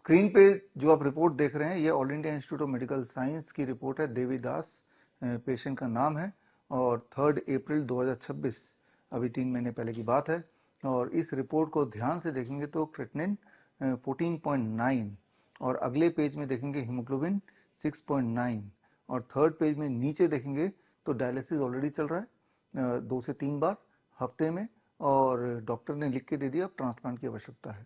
Screen पे जो आप रिपोर्ट देख रहे हैं ये all India institute of medical science की रिपोर्ट है। देवीदास पेशेंट का नाम है और 3 अप्रैल 2026 अभी 3 महीने पहले की बात है। और इस रिपोर्ट को ध्यान से देखेंगे तो क्रेटिनिन 14.9 और अगले पेज में देखेंगे हीमोग्लोबिन 6.9 और थर्ड पेज में नीचे देखेंगे तो डायलिसिस ऑलरेडी चल रहा है 2 से 3 बार हफ्ते में और डॉक्टर ने लिख के दे दिया अब ट्रांसप्लांट की आवश्यकता है।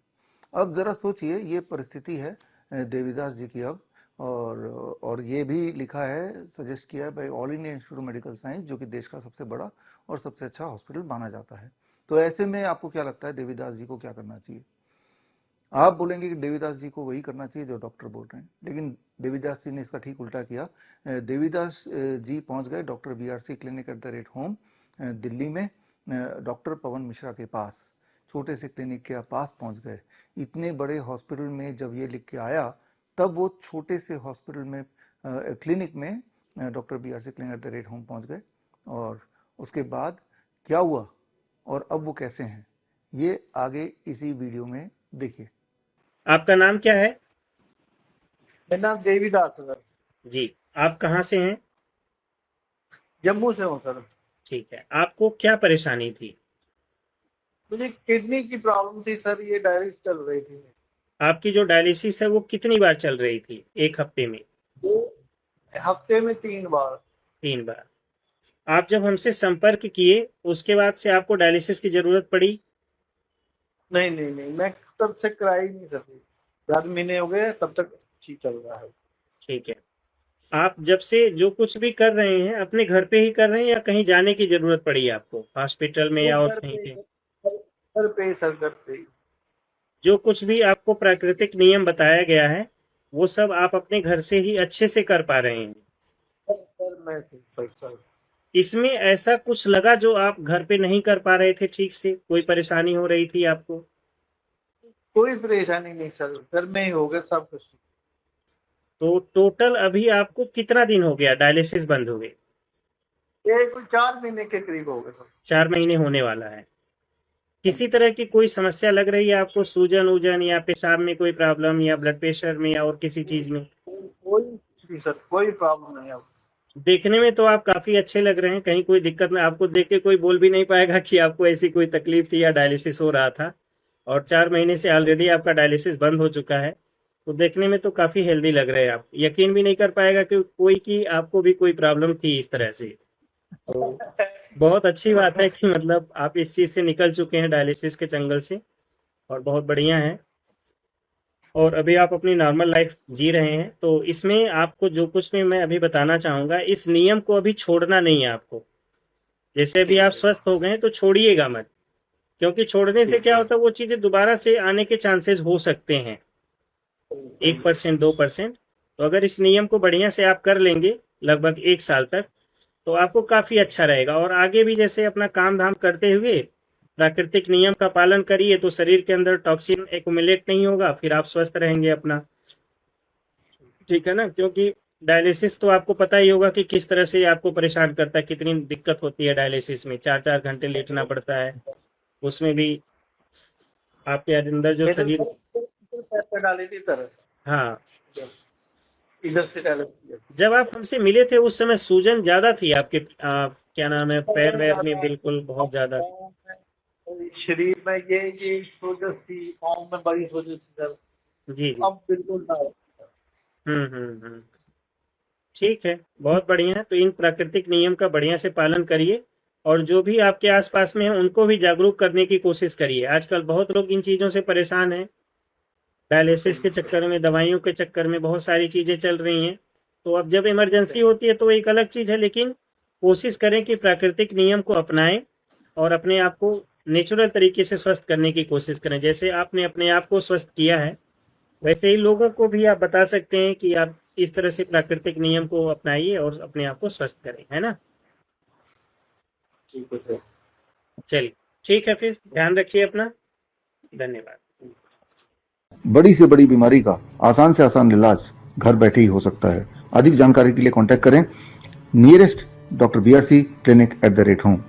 अब जरा सोचिए ये परिस्थिति है देवीदास जी की अब और ये भी लिखा है सजेस्ट किया है भाई all India institute of medical science जो कि देश का सबसे बड़ा और सबसे अच्छा हॉस्पिटल माना जाता है। तो ऐसे में आपको क्या लगता है देवीदास जी को क्या करना चाहिए? आप बोलेंगे कि देवीदास जी को वही करना चाहिए जो डॉक्टर बोल रहे हैं, लेकिन देवीदास जी ने इसका ठीक उल्टा किया। देवीदास जी पहुंच गए doctor BRC clinic at the rate home Delhi में डॉक्टर पवन मिश्रा के पास, छोटे से क्लिनिक के पास पहुंच गए। इतने बड़े हॉस्पिटल में जब ये लिख के आया तब वो छोटे से हॉस्पिटल में क्लिनिक में doctor BRC clinic at the rate home पहुंच गए और उसके बाद क्या हुआ और अब वो कैसे हैं ये आगे इसी वीडियो में देखिए। आपका नाम क्या है? मेरा नाम देवीदास है सर। जी, आप कहाँ से हैं? जम्मू से हूँ सर। ठीक है, आपको क्या परेशानी थी? मुझे किडनी की प्रॉब्लम थी सर, ये डायलिसिस चल रही थी। आपकी जो डायलिसिस है वो कितनी बार चल रही थी एक हफ्ते में? हफ्ते में 3 बार। 3 बार। आप जब हमसे संपर्क किए उसके बाद से आपको डायलिसिस की जरूरत पड़ी? नहीं, मैं तब से कराई नहीं सर, 4 महीने हो गए तब तक ठीक चल रहा है। ठीक है, आप जब से जो कुछ भी कर रहे हैं अपने घर पे ही कर रहे हैं या कहीं जाने की जरूरत पड़ी आपको हॉस्पिटल में या और कहीं पे? घर पे। जो कुछ भी आपको प्राकृतिक नियम बताया गया है वो सब आप अपने घर से ही अच्छे से कर पा रहे हैं? सर इसमें ऐसा कुछ लगा जो आप घर पे नहीं कर पा रहे थे ठीक से, कोई परेशानी हो रही थी आपको? कोई परेशानी नहीं सर, घर में ही हो गया सब कुछ। तो टोटल अभी आपको कितना दिन हो गया डायलिसिस बंद हो गए? ये कोई 4 महीने के करीब हो गए सर। 4 महीने होने वाला है। किसी तरह की कोई समस्या लग रही है आपको, सूजन उजन या पेशाब में कोई प्रॉब्लम या ब्लड प्रेशर में या और किसी चीज में? कोई सर कोई प्रॉब्लम नहीं है। देखने में तो आप काफी अच्छे लग रहे हैं, कहीं कोई दिक्कत में आपको देख के कोई बोल भी नहीं पाएगा कि आपको ऐसी कोई तकलीफ थी या डायलिसिस हो रहा था। और 4 महीने से ऑलरेडी आपका डायलिसिस बंद हो चुका है, तो देखने में तो काफी हेल्दी लग रहे हैं आप। यकीन भी नहीं कर पाएगा कि कोई कि आपको भी कोई प्रॉब्लम थी इस तरह से। तो बहुत अच्छी बात है कि मतलब आप इस चीज से निकल चुके हैं डायलिसिस के जंगल से, और बहुत बढ़िया है। और अभी आप अपनी नॉर्मल लाइफ जी रहे हैं। तो इसमें आपको जो कुछ भी मैं अभी बताना चाहूंगा, इस नियम को अभी छोड़ना नहीं है आपको। जैसे अभी आप स्वस्थ हो गए तो छोड़िएगा मत, क्योंकि छोड़ने से क्या होता है वो चीजें दोबारा से आने के चांसेस हो सकते हैं 1% 2%। तो अगर इस नियम को बढ़िया से आप कर लेंगे लगभग 1 साल तक तो आपको काफी अच्छा रहेगा। और आगे भी जैसे अपना काम धाम करते हुए प्राकृतिक नियम का पालन करिए तो शरीर के अंदर टॉक्सिन एक्युमुलेट नहीं होगा, फिर आप स्वस्थ रहेंगे अपना। ठीक है ना? क्योंकि डायलिसिस तो आपको पता ही होगा कि किस तरह से आपको परेशान करता है, कितनी दिक्कत होती है डायलिसिस में। 4-4 घंटे लेटना पड़ता है, उसमें भी आपके अंदर जो शरीर डाली थी सर। हाँ, इधर से डाली। जब आप हमसे मिले थे उस समय सूजन ज्यादा थी आपके क्या नाम है, पैर वैर में बिल्कुल बहुत ज्यादा शरीर में ये सोजस थी, पाँव में बड़ी सोजस थी सर। जी। अब बिल्कुल ना। ठीक है, बहुत बढ़िया है। तो इन प्राकृतिक नियम का बढ़िया से पालन करिए और जो भी आपके आसपास में है उनको भी जागरूक करने की कोशिश करिए। आजकल बहुत लोग इन चीजों से परेशान हैं, डायलिसिस के चक्कर में, दवाइयों के चक्कर में बहुत सारी चीजें चल रही हैं। तो अब जब इमरजेंसी होती है तो एक अलग चीज है, लेकिन कोशिश करें कि प्राकृतिक नियम को अपनाएं और अपने आप को नेचुरल तरीके से स्वस्थ करने की कोशिश करें। जैसे आपने अपने आप को स्वस्थ किया है वैसे ही लोगों को भी आप बता सकते हैं कि आप इस तरह से प्राकृतिक नियम को अपनाइए और अपने आप को स्वस्थ करें, है ना? ठीक है सर। चलिए ठीक है, फिर ध्यान रखिए अपना। धन्यवाद। बड़ी से बड़ी बीमारी का आसान से आसान इलाज घर बैठे ही हो सकता है। अधिक जानकारी के लिए कांटेक्ट करें nearest doctor BRC clinic at the rate home.